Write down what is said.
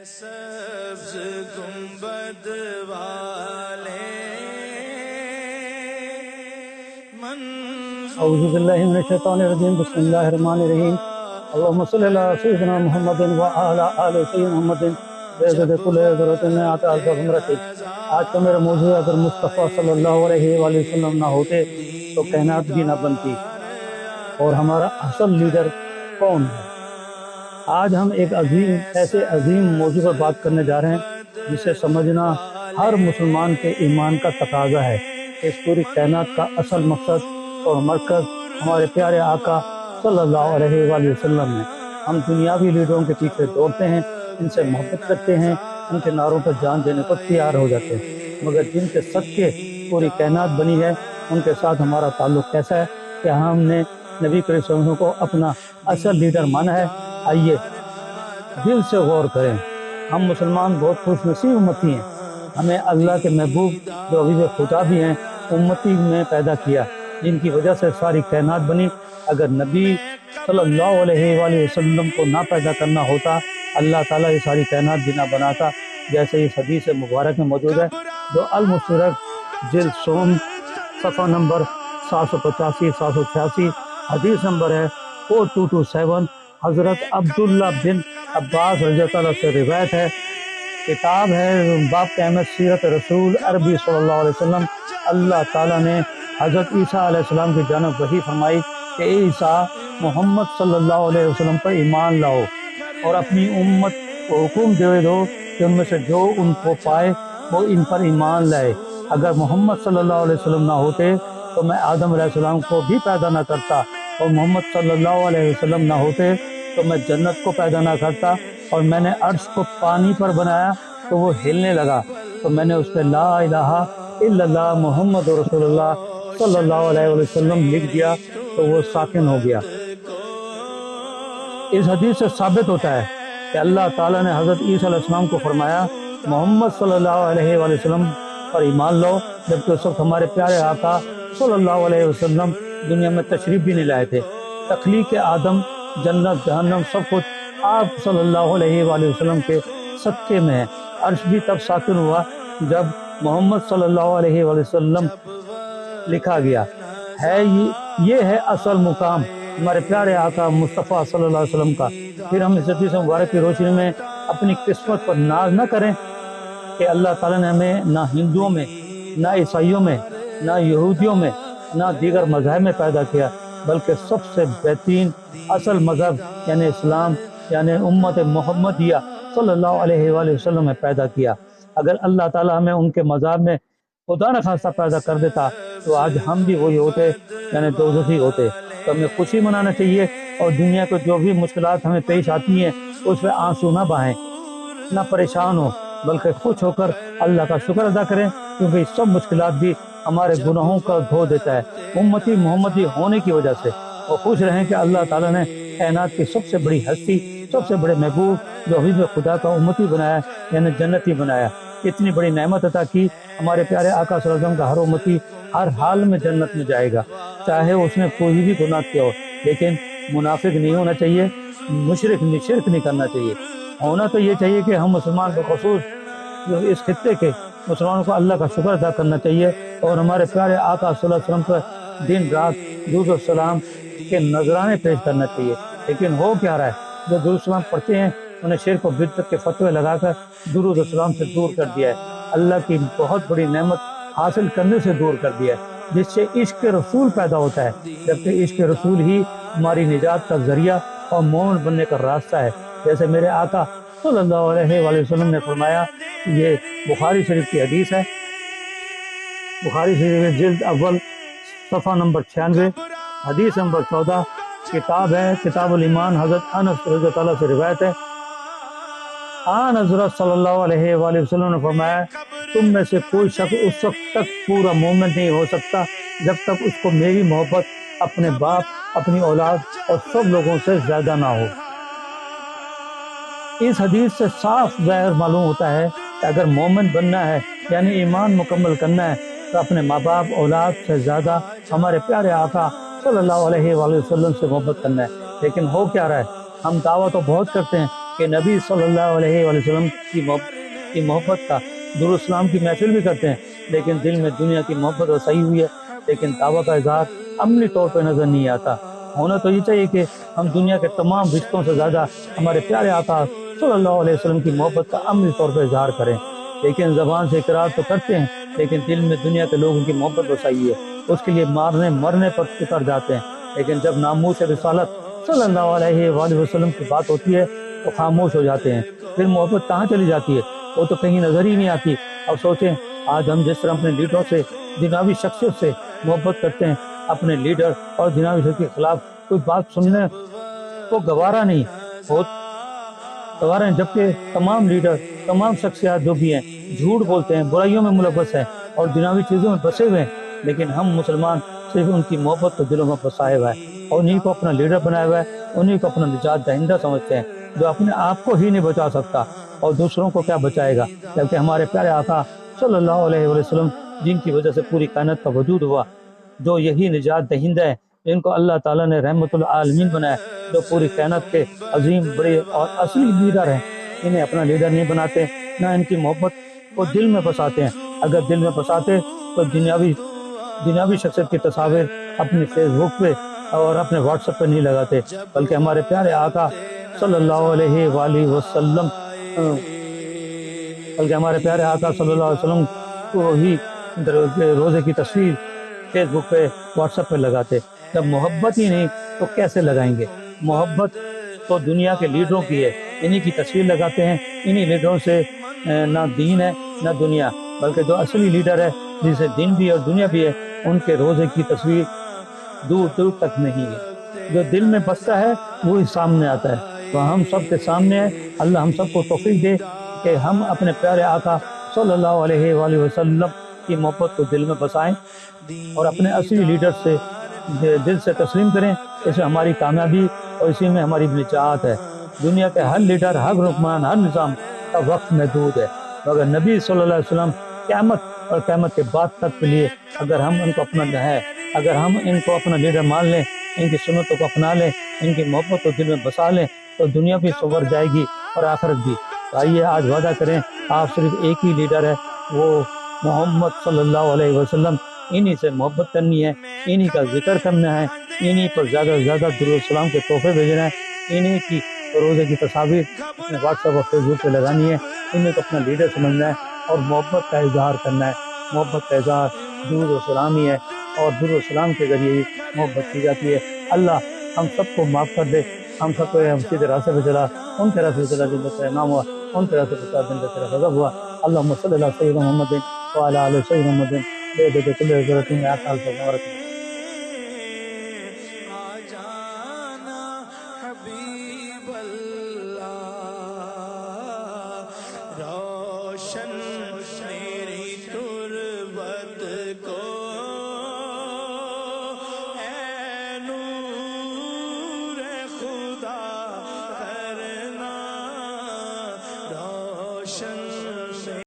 سبز گنبد والے اعوذ باللہ من الشیطان الرجیم بسم اللہ الرحمن الرحیم اللہم صلی علی سیدنا محمد وعلی آل سیدنا محمد بیعدد کل ذرۃ میں آتا الفمرت۔ آج کا میرا موضوع ہے اگر مصطفیٰ صلی اللہ علیہ وآلہ وسلم نہ ہوتے تو کائنات بھی نہ بنتی، اور ہمارا اصل لیڈر کون ہے۔ آج ہم ایک ایسے عظیم موضوع پر بات کرنے جا رہے ہیں جسے سمجھنا ہر مسلمان کے ایمان کا تقاضا ہے۔ اس پوری کائنات کا اصل مقصد اور مرکز ہمارے پیارے آقا صلی اللہ علیہ وآلہ وسلم ہے۔ ہم دنیاوی لیڈروں کے پیچھے دوڑتے ہیں، ان سے محبت کرتے ہیں، ان کے نعروں پر جان دینے پر تیار ہو جاتے ہیں، مگر جن کے صدقے پوری کائنات بنی ہے ان کے ساتھ ہمارا تعلق کیسا ہے؟ کہ ہم نے نبی کریم صلی اللہ علیہ وسلم کو اپنا اصل لیڈر مانا ہے؟ آئیے دل سے غور کریں۔ ہم مسلمان بہت خوش نصیب امتی ہیں، ہمیں اللہ کے محبوب جو حبیب خدا بھی ہیں امتی میں پیدا کیا، جن کی وجہ سے ساری کائنات بنی۔ اگر نبی صلی اللہ علیہ وآلہ وسلم کو نہ پیدا کرنا ہوتا اللہ تعالیٰ یہ ساری کائنات بھی نہ بناتا، جیسے اس حدیث مبارک میں موجود ہے جو المستدرک جلد سوم صفحہ نمبر 785 786 حدیث نمبر ہے 4227، حضرت عبداللہ بن عباس رضی اللہ عنہ سے روایت ہے۔ کتاب ہے باب قیامت سیرت رسول عربی صلی اللہ علیہ وسلم۔ اللہ تعالیٰ نے حضرت عیسیٰ علیہ السلام کی جانب وحی فرمائی کہ اے عیسیٰ، محمد صلی اللہ علیہ وسلم پر ایمان لاؤ اور اپنی امت کو حکم دے دو کہ ان میں سے جو ان کو پائے وہ ان پر ایمان لائے۔ اگر محمد صلی اللہ علیہ وسلم نہ ہوتے تو میں آدم علیہ السلام کو بھی پیدا نہ کرتا، اور محمد صلی اللہ علیہ وسلم نہ ہوتے تو میں جنت کو پیدا نہ کرتا، اور میں نے عرش کو پانی پر بنایا تو وہ ہلنے لگا، تو میں نے اس پہ لا الہ الا اللہ محمد رسول اللہ صلی اللہ علیہ وسلم لکھ دیا تو وہ ساکن ہو گیا۔ اس حدیث سے ثابت ہوتا ہے کہ اللہ تعالیٰ نے حضرت عیسیٰ علیہ السلام کو فرمایا محمد صلی اللہ علیہ وسلم پر ایمان لو، جبکہ اس وقت ہمارے پیارے آقا صلی اللہ علیہ وسلم دنیا میں تشریف بھی نہیں لائے تھے۔ تخلیق آدم، جنت، جہنم سب کچھ آپ صلی اللہ علیہ وآلہ وسلم کے صدقے میں ہے۔ عرش بھی تب ساکن ہوا جب محمد صلی اللہ علیہ وآلہ وسلم لکھا گیا ہے۔ یہ ہے اصل مقام ہمارے پیارے آقا مصطفیٰ صلی اللہ علیہ وسلم کا۔ پھر ہم اس حدیث مبارک کی روشنی میں اپنی قسمت پر ناز نہ کریں کہ اللہ تعالیٰ نے ہمیں نہ ہندوؤں میں، نہ عیسائیوں میں، نہ یہودیوں میں، نہ دیگر مذاہب میں پیدا کیا، بلکہ سب سے بہترین اصل مذہب یعنی اسلام، یعنی امت محمدیہ صلی اللہ علیہ وآلہ وسلم میں پیدا کیا۔ اگر اللہ تعالیٰ ہمیں ان کے مذہب میں خدا نخواستہ پیدا کر دیتا تو آج ہم بھی وہی ہوتے، یعنی دوزخی ہوتے۔ تو ہمیں خوشی منانا چاہیے، اور دنیا کو جو بھی مشکلات ہمیں پیش آتی ہیں اس پہ آنسو نہ بہائیں، نہ پریشان ہو، بلکہ خوش ہو کر اللہ کا شکر ادا کریں، کیونکہ یہ سب مشکلات بھی ہمارے گناہوں کا دھو دیتا ہے امتی محمدی ہونے کی وجہ سے۔ اور خوش رہیں کہ اللہ تعالیٰ نے کائنات کی سب سے بڑی ہستی، سب سے بڑے محبوب جو حبیب خدا کا امتی بنایا، یعنی جنتی بنایا۔ اتنی بڑی نعمت عطا کی ہمارے پیارے آقا صلی اللہ علیہ وسلم کا ہر امتی ہر حال میں جنت میں جائے گا، چاہے اس نے کوئی بھی گناہ کیا ہو، لیکن منافق نہیں ہونا چاہیے، شرک نہیں کرنا چاہیے۔ ہونا تو یہ چاہیے کہ ہم مسلمان بخصوص جو اس خطے کے مسلمانوں کو اللہ کا شکر ادا کرنا چاہیے، اور ہمارے پیارے آقا صلی اللہ علیہ وسلم پر دن رات درود و سلام کے نذرانے پیش کرنا چاہیے۔ لیکن ہو کیا رہا ہے، جو درود و سلام پڑھتے ہیں انہیں شرک و بدعت کے فتوے لگا کر درود و سلام سے دور کر دیا ہے، اللہ کی بہت بڑی نعمت حاصل کرنے سے دور کر دیا ہے، جس سے عشق رسول پیدا ہوتا ہے، جبکہ عشق رسول ہی ہماری نجات کا ذریعہ اور مومن بننے کا راستہ ہے۔ جیسے میرے آقا صلی اللہ علیہ وآلہ وسلم نے فرمایا، یہ بخاری شریف کی حدیث ہے، بخاری شریف جلد اول صفحہ نمبر 96 حدیث نمبر 14، کتاب ہے کتاب الایمان، حضرت انس رضی اللہ عنہ سے روایت ہے۔ آن حضرت صلی اللہ علیہ وآلہ وسلم نے فرمایا، تم میں سے کوئی شخص اس وقت تک پورا مومن نہیں ہو سکتا جب تک اس کو میری محبت اپنے باپ، اپنی اولاد اور سب لوگوں سے زیادہ نہ ہو۔ اس حدیث سے صاف ظاہر معلوم ہوتا ہے کہ اگر مومن بننا ہے یعنی ایمان مکمل کرنا ہے تو اپنے ماں باپ، اولاد سے زیادہ ہمارے پیارے آقا صلی اللہ علیہ وآلہ وسلم سے محبت کرنا ہے۔ لیکن ہو کیا رہا ہے، ہم دعویٰ تو بہت کرتے ہیں کہ نبی صلی اللہ علیہ وسلم کی محبت کا درود سلام کی محفل بھی کرتے ہیں، لیکن دل میں دنیا کی محبت وسائی ہوئی ہے، لیکن دعویٰ کا اظہار عملی طور پہ نظر نہیں آتا۔ ہونا تو یہ چاہیے کہ ہم دنیا کے تمام رشتوں سے زیادہ ہمارے پیارے آقا صلی اللہ علیہ وسلم کی محبت کا عملی طور پہ اظہار کریں، لیکن زبان سے اقرار تو کرتے ہیں، لیکن دل میں دنیا کے لوگوں کی محبت وسائی ہے، اس کے لیے مارنے مرنے پر اتر جاتے ہیں، لیکن جب ناموس رسالت صلی اللہ علیہ وآلہ وسلم کی بات ہوتی ہے تو خاموش ہو جاتے ہیں۔ پھر محبت کہاں چلی جاتی ہے؟ وہ تو کہیں نظر ہی نہیں آتی۔ اب سوچیں، آج ہم جس طرح اپنے لیڈروں سے، جنابی شخصیت سے محبت کرتے ہیں، اپنے لیڈر اور جنابی شخصیت کے خلاف کوئی بات سننے کو گوارا نہیں ہو گوارا ہیں، جبکہ تمام لیڈر، تمام شخصیات جو بھی ہیں جھوٹ بولتے ہیں، برائیوں میں ملوث ہیں اور جنابی چیزوں میں بسے ہوئے ہیں، لیکن ہم مسلمان صرف ان کی محبت کو دلوں میں بسائے ہوا ہے اور انہیں کو اپنا لیڈر بنایا ہوا ہے، انہیں کو اپنا نجات دہندہ سمجھتے ہیں، جو اپنے آپ کو ہی نہیں بچا سکتا اور دوسروں کو کیا بچائے گا، جبکہ ہمارے پیارے آقا صلی اللہ علیہ وسلم جن کی وجہ سے پوری کائنات کا وجود ہوا، جو یہی نجات دہندہ ہے، جن کو اللہ تعالیٰ نے رحمت العالمین بنایا، جو پوری کائنات کے عظیم بڑے اور اصلی لیڈر ہیں، انہیں اپنا لیڈر نہیں بناتے، نہ ان کی محبت کو دل میں بساتے ہیں۔ اگر دل میں بساتے تو دنیاوی شخصیت کی تصاویر اپنی فیس بک پہ اور اپنے واٹس ایپ پہ نہیں لگاتے، بلکہ ہمارے پیارے آقا صلی اللہ علیہ وآلہ وسلم کو ہی روزے کی تصویر فیس بک پہ واٹس ایپ پہ لگاتے۔ جب محبت ہی نہیں تو کیسے لگائیں گے؟ محبت تو دنیا کے لیڈروں کی ہے، انہی کی تصویر لگاتے ہیں، انہی لیڈروں سے نہ دین ہے نہ دنیا، بلکہ جو اصلی لیڈر ہے جن سے دین بھی ہے اور دنیا بھی ہے، ان کے روزے کی تصویر دور دور تک نہیں ہے۔ جو دل میں بستا ہے وہی سامنے آتا ہے، تو ہم سب کے سامنے ہے۔ اللہ ہم سب کو توفیق دے کہ ہم اپنے پیارے آقا صلی اللہ علیہ وآلہ وسلم کی محبت کو دل میں بسائیں اور اپنے اصلی لیڈر سے دل سے تسلیم کریں۔ اس میں ہماری کامیابی اور اسی میں ہماری نجات ہے۔ دنیا کے ہر لیڈر، ہر حکمران، ہر نظام کا وقت محدود ہے، مگر نبی صلی اللہ علیہ وسلم قیامت اور قیامت کے بعد تک کے لیے اگر ہم ان کو اپنا لیڈر مان لیں، ان کی سنتوں کو اپنا لیں، ان کی محبت کو دل میں بسا لیں، تو دنیا بھی سنور جائے گی اور آخرت بھی۔ آئیے آج وعدہ کریں، آپ صرف ایک ہی لیڈر ہے، وہ محمد صلی اللہ علیہ وسلم، انہی سے محبت کرنی ہے، انہی کا ذکر کرنا ہے، انہی پر زیادہ سے زیادہ درود السلام کے تحفے بھیجنا ہے، انہی کی روزے کی تصاویر اپنے واٹس ایپ اور فیس بک پہ لگانی ہے، انہی کو اپنا لیڈر سمجھنا ہے اور محبت کا اظہار کرنا ہے۔ محبت کا اظہار درود و سلام ہی ہے، اور درود و سلام کے ذریعے ہی محبت کی جاتی ہے۔ اللہ ہم سب کو معاف کر دے، ہم سب کو ہم سیدھے راستے پہ چلا، ان کے راستے پہ چلا جن کا تیرا نام ہوا، ان کے راستے پہ چلا جن کا تیرا غضب ہوا۔ اللہم صلی اللہ سیدنا محمد وعلی آل سیدنا محمد بے دے کل ضرورت میں آتا ہے۔ جانا حبیب اللہ روشن